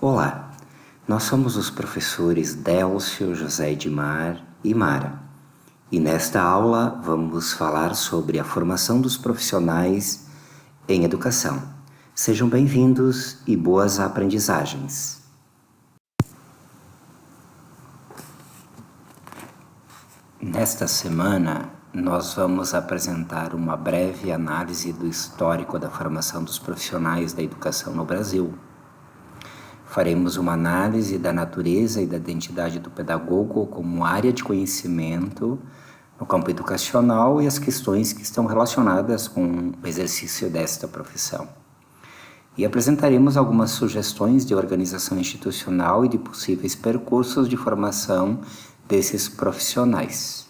Olá, nós somos os professores Délcio, José Edmar e Mara. E nesta aula vamos falar sobre a formação dos profissionais em educação. Sejam bem-vindos e boas aprendizagens. Nesta semana, nós vamos apresentar uma breve análise do histórico da formação dos profissionais da educação no Brasil. Faremos uma análise da natureza e da identidade do pedagogo como área de conhecimento no campo educacional e as questões que estão relacionadas com o exercício desta profissão. E apresentaremos algumas sugestões de organização institucional e de possíveis percursos de formação desses profissionais.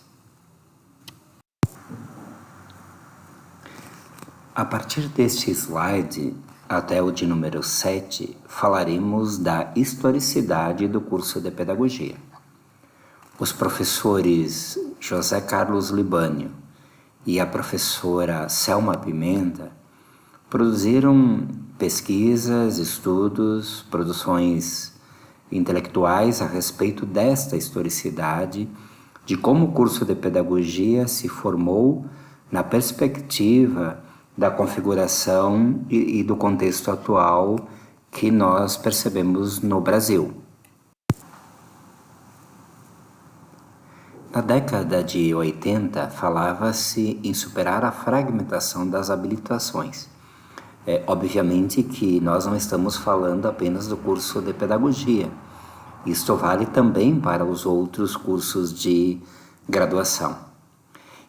A partir deste slide, até o de número 7, falaremos da historicidade do curso de pedagogia. Os professores José Carlos Libânio e a professora Selma Pimenta produziram pesquisas, estudos, produções intelectuais a respeito desta historicidade, de como o curso de pedagogia se formou na perspectiva da configuração e do contexto atual que nós percebemos no Brasil. Na década de 80, falava-se em superar a fragmentação das habilitações. Obviamente que nós não estamos falando apenas do curso de pedagogia. Isto vale também para os outros cursos de graduação.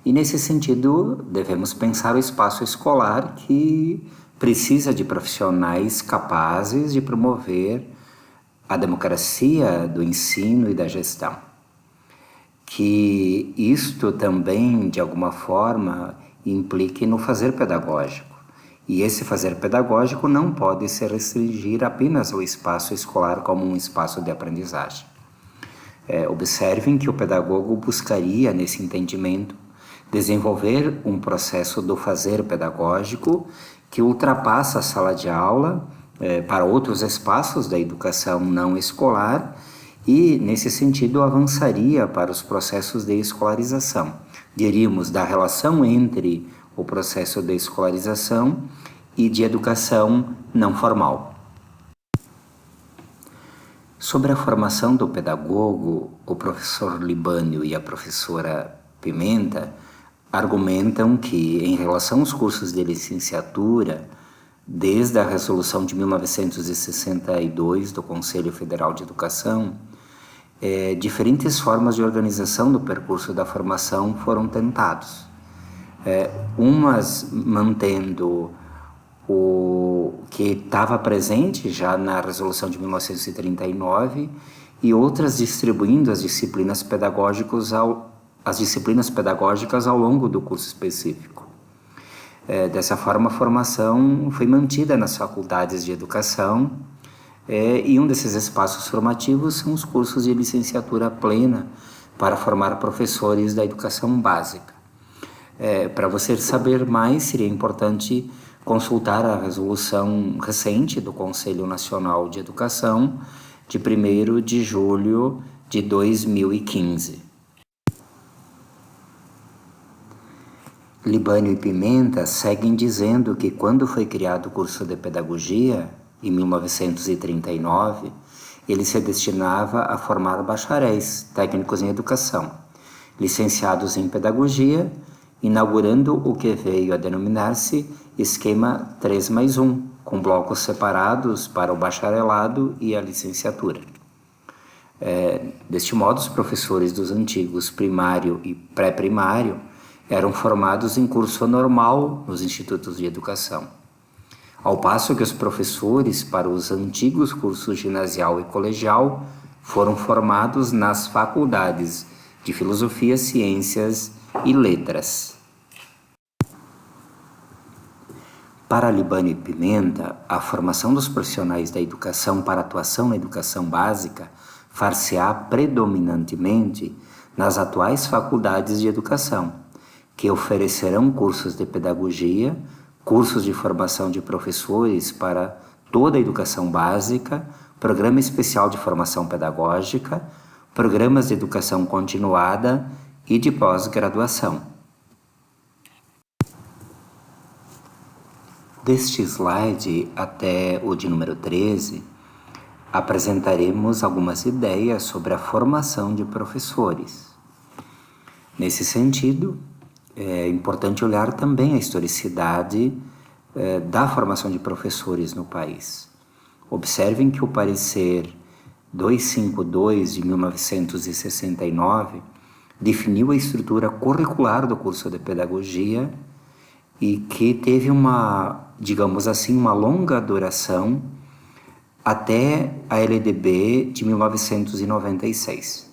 E nesse sentido, devemos pensar o espaço escolar que precisa de profissionais capazes de promover a democracia do ensino e da gestão. Que isto também, de alguma forma, implique no fazer pedagógico. E esse fazer pedagógico não pode se restringir apenas ao espaço escolar como um espaço de aprendizagem. Observem que o pedagogo buscaria, nesse entendimento, desenvolver um processo do fazer pedagógico que ultrapassa a sala de aula para outros espaços da educação não escolar e, nesse sentido, avançaria para os processos de escolarização. Diríamos da relação entre o processo de escolarização e de educação não formal. Sobre a formação do pedagogo, o professor Libânio e a professora Pimenta argumentam que, em relação aos cursos de licenciatura, desde a resolução de 1962 do Conselho Federal de Educação, diferentes formas de organização do percurso da formação foram tentados. Umas mantendo o que estava presente já na resolução de 1939 e outras distribuindo as disciplinas pedagógicas ao longo do curso específico. Dessa forma, a formação foi mantida nas faculdades de educação e um desses espaços formativos são os cursos de licenciatura plena para formar professores da educação básica. Para você saber mais, seria importante consultar a resolução recente do Conselho Nacional de Educação de 1º de julho de 2015. Libânio e Pimenta seguem dizendo que quando foi criado o curso de pedagogia, em 1939, ele se destinava a formar bacharéis, técnicos em educação, licenciados em pedagogia, inaugurando o que veio a denominar-se esquema 3+1, com blocos separados para o bacharelado e a licenciatura. Deste modo, os professores dos antigos primário e pré-primário eram formados em curso normal nos institutos de educação, ao passo que os professores para os antigos cursos ginasial e colegial foram formados nas faculdades de Filosofia, Ciências e Letras. Para Libânio e Pimenta, a formação dos profissionais da educação para atuação na educação básica far-se-á predominantemente nas atuais faculdades de educação, que oferecerão cursos de pedagogia, cursos de formação de professores para toda a educação básica, programa especial de formação pedagógica, programas de educação continuada e de pós-graduação. Deste slide até o de número 13, apresentaremos algumas ideias sobre a formação de professores. Nesse sentido, é importante olhar também a historicidade da formação de professores no país. Observem que o parecer 252 de 1969 definiu a estrutura curricular do curso de pedagogia e que teve uma longa duração até a LDB de 1996.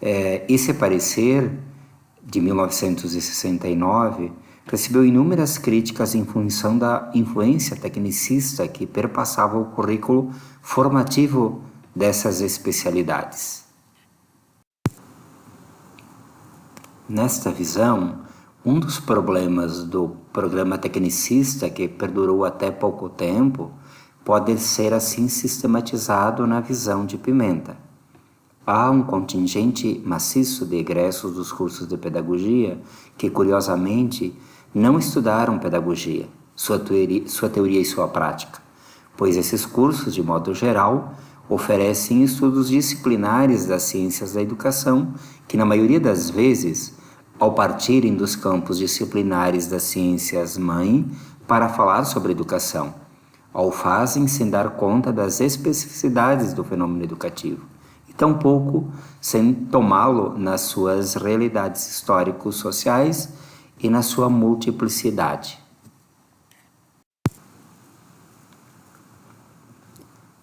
Esse parecer de 1969 recebeu inúmeras críticas em função da influência tecnicista que perpassava o currículo formativo dessas especialidades. Nesta visão, um dos problemas do programa tecnicista, que perdurou até pouco tempo, pode ser assim sistematizado na visão de Pimenta. Há um contingente maciço de egressos dos cursos de pedagogia que, curiosamente, não estudaram pedagogia, sua teoria e sua prática, pois esses cursos, de modo geral, oferecem estudos disciplinares das ciências da educação que, na maioria das vezes, ao partirem dos campos disciplinares das ciências-mãe para falar sobre educação, ao fazem sem dar conta das especificidades do fenômeno educativo, e tampouco sem tomá-lo nas suas realidades históricos sociais e na sua multiplicidade.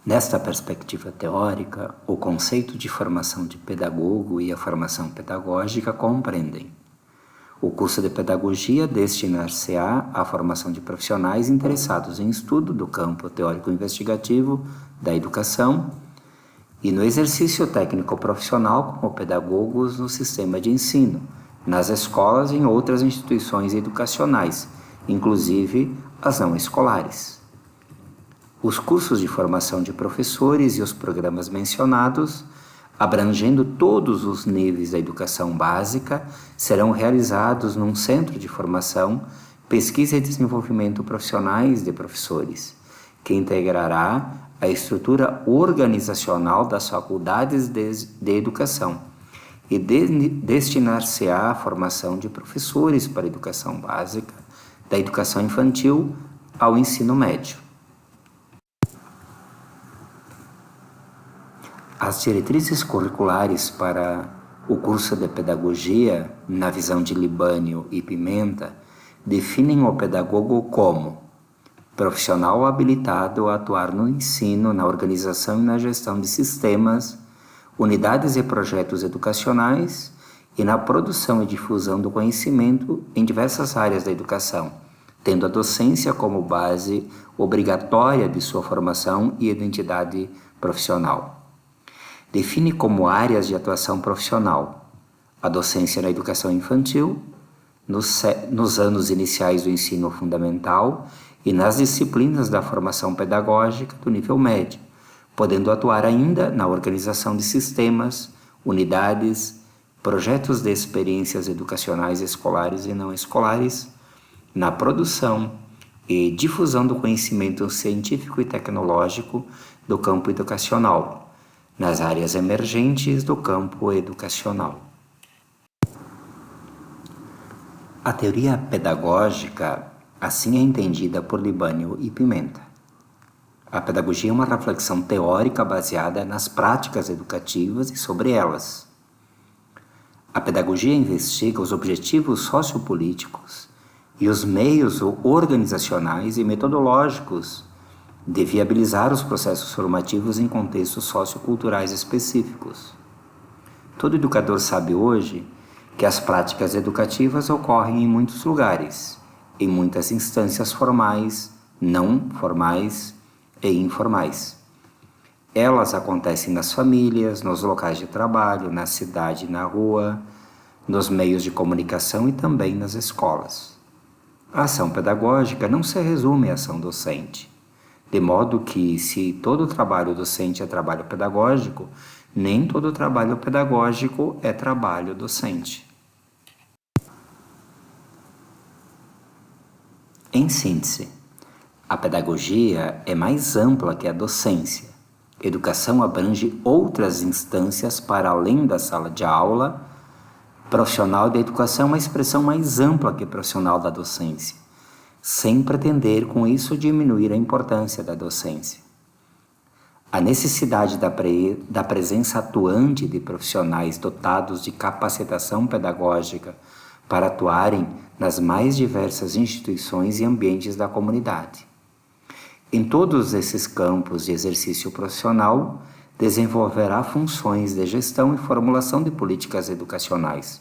Nesta perspectiva teórica, o conceito de formação de pedagogo e a formação pedagógica compreendem: o curso de pedagogia destinar-se-á à formação de profissionais interessados em estudo do campo teórico-investigativo da educação e no exercício técnico-profissional como pedagogos no sistema de ensino, nas escolas e em outras instituições educacionais, inclusive as não escolares. Os cursos de formação de professores e os programas mencionados, abrangendo todos os níveis da educação básica, serão realizados num centro de formação, pesquisa e desenvolvimento profissionais de professores, que integrará a estrutura organizacional das faculdades de educação e destinar-se-á à formação de professores para a educação básica, da educação infantil ao ensino médio. As diretrizes curriculares para o curso de pedagogia, na visão de Libânio e Pimenta, definem o pedagogo como profissional habilitado a atuar no ensino, na organização e na gestão de sistemas, unidades e projetos educacionais e na produção e difusão do conhecimento em diversas áreas da educação, tendo a docência como base obrigatória de sua formação e identidade profissional. Define como áreas de atuação profissional a docência na educação infantil, nos anos iniciais do ensino fundamental e nas disciplinas da formação pedagógica do nível médio, podendo atuar ainda na organização de sistemas, unidades, projetos de experiências educacionais escolares e não escolares, na produção e difusão do conhecimento científico e tecnológico do campo educacional, nas áreas emergentes do campo educacional. A teoria pedagógica assim é entendida por Libânio e Pimenta. A pedagogia é uma reflexão teórica baseada nas práticas educativas e sobre elas. A pedagogia investiga os objetivos sociopolíticos e os meios organizacionais e metodológicos de viabilizar os processos formativos em contextos socioculturais específicos. Todo educador sabe hoje que as práticas educativas ocorrem em muitos lugares, em muitas instâncias formais, não formais e informais. Elas acontecem nas famílias, nos locais de trabalho, na cidade e na rua, nos meios de comunicação e também nas escolas. A ação pedagógica não se resume à ação docente. De modo que, se todo trabalho docente é trabalho pedagógico, nem todo trabalho pedagógico é trabalho docente. Em síntese, a pedagogia é mais ampla que a docência. Educação abrange outras instâncias para além da sala de aula. Profissional da educação é uma expressão mais ampla que profissional da docência, sem pretender com isso diminuir a importância da docência. A necessidade da presença atuante de profissionais dotados de capacitação pedagógica para atuarem nas mais diversas instituições e ambientes da comunidade. Em todos esses campos de exercício profissional, desenvolverá funções de gestão e formulação de políticas educacionais,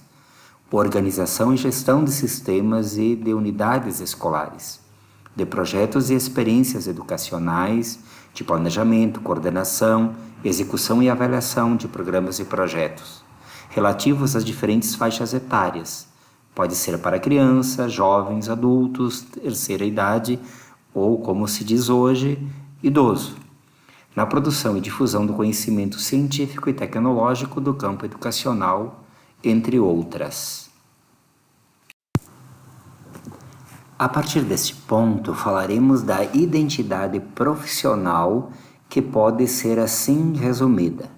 organização e gestão de sistemas e de unidades escolares, de projetos e experiências educacionais, de planejamento, coordenação, execução e avaliação de programas e projetos, relativos às diferentes faixas etárias. Pode ser para criança, jovens, adultos, terceira idade ou, como se diz hoje, idoso, na produção e difusão do conhecimento científico e tecnológico do campo educacional, entre outras. A partir deste ponto, falaremos da identidade profissional, que pode ser assim resumida,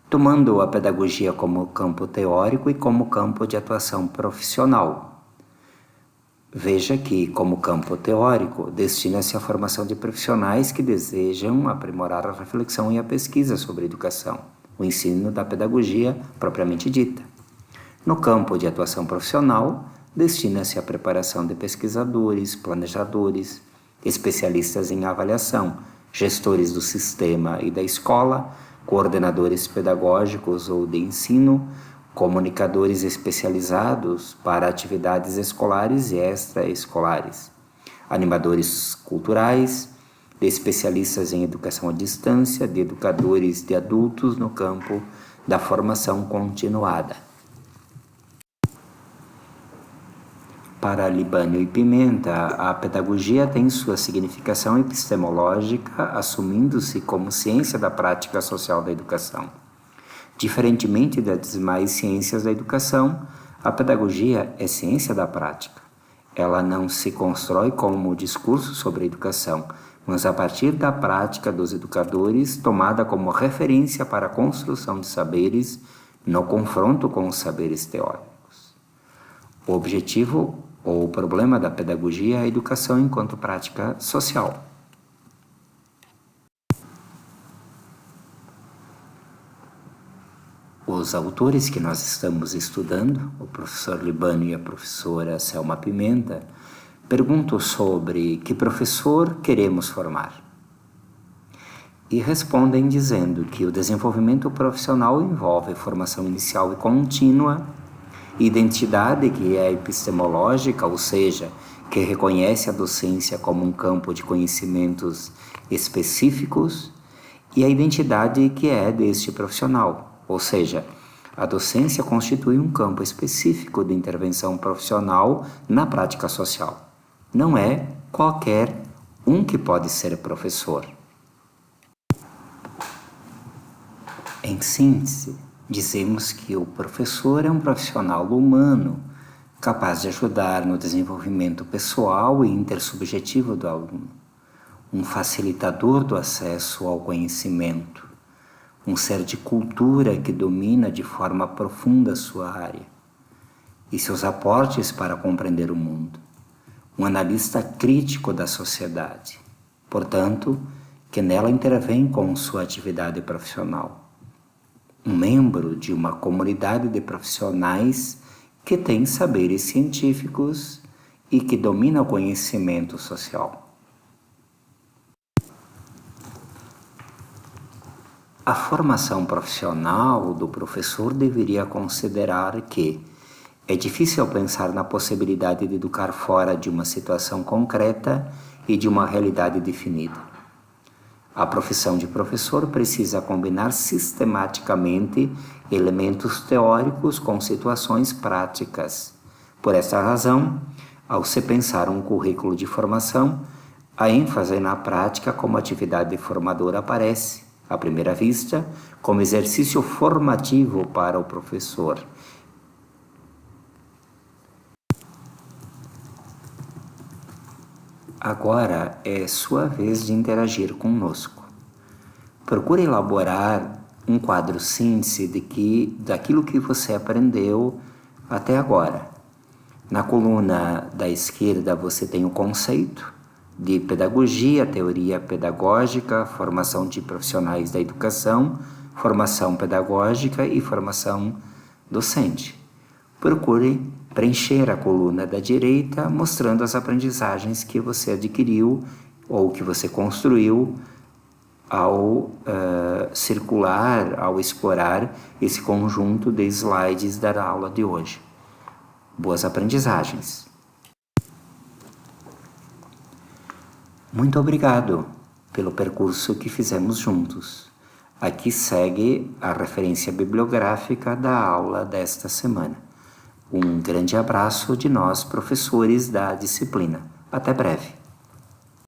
tomando a pedagogia como campo teórico e como campo de atuação profissional. Veja que, como campo teórico, destina-se à formação de profissionais que desejam aprimorar a reflexão e a pesquisa sobre a educação, o ensino da pedagogia propriamente dita. No campo de atuação profissional, destina-se à preparação de pesquisadores, planejadores, especialistas em avaliação, gestores do sistema e da escola, coordenadores pedagógicos ou de ensino, comunicadores especializados para atividades escolares e extraescolares, animadores culturais, de especialistas em educação à distância, de educadores de adultos no campo da formação continuada. Para Libânio e Pimenta, a pedagogia tem sua significação epistemológica, assumindo-se como ciência da prática social da educação. Diferentemente das demais ciências da educação, a pedagogia é ciência da prática. Ela não se constrói como discurso sobre a educação, mas a partir da prática dos educadores, tomada como referência para a construção de saberes no confronto com os saberes teóricos. O objetivo ou o problema da pedagogia é a educação enquanto prática social. Os autores que nós estamos estudando, o professor Libânio e a professora Selma Pimenta, perguntam sobre que professor queremos formar. E respondem dizendo que o desenvolvimento profissional envolve formação inicial e contínua, identidade que é epistemológica, ou seja, que reconhece a docência como um campo de conhecimentos específicos, e a identidade que é deste profissional. Ou seja, a docência constitui um campo específico de intervenção profissional na prática social. Não é qualquer um que pode ser professor. Em síntese, dizemos que o professor é um profissional humano, capaz de ajudar no desenvolvimento pessoal e intersubjetivo do aluno, um facilitador do acesso ao conhecimento, um ser de cultura que domina de forma profunda sua área e seus aportes para compreender o mundo, um analista crítico da sociedade, portanto, que nela intervém com sua atividade profissional, um membro de uma comunidade de profissionais que tem saberes científicos e que domina o conhecimento social. A formação profissional do professor deveria considerar que é difícil pensar na possibilidade de educar fora de uma situação concreta e de uma realidade definida. A profissão de professor precisa combinar sistematicamente elementos teóricos com situações práticas. Por esta razão, ao se pensar um currículo de formação, A ênfase na prática como atividade formadora aparece, à primeira vista, como exercício formativo para o professor. Agora é sua vez de interagir conosco. Procure elaborar um quadro síntese daquilo que você aprendeu até agora. Na coluna da esquerda você tem o conceito de pedagogia, teoria pedagógica, formação de profissionais da educação, formação pedagógica e formação docente. Procure preencher a coluna da direita mostrando as aprendizagens que você adquiriu ou que você construiu ao circular, ao explorar esse conjunto de slides da aula de hoje. Boas aprendizagens! Muito obrigado pelo percurso que fizemos juntos. Aqui segue a referência bibliográfica da aula desta semana. Um grande abraço de nós, professores da disciplina. Até breve.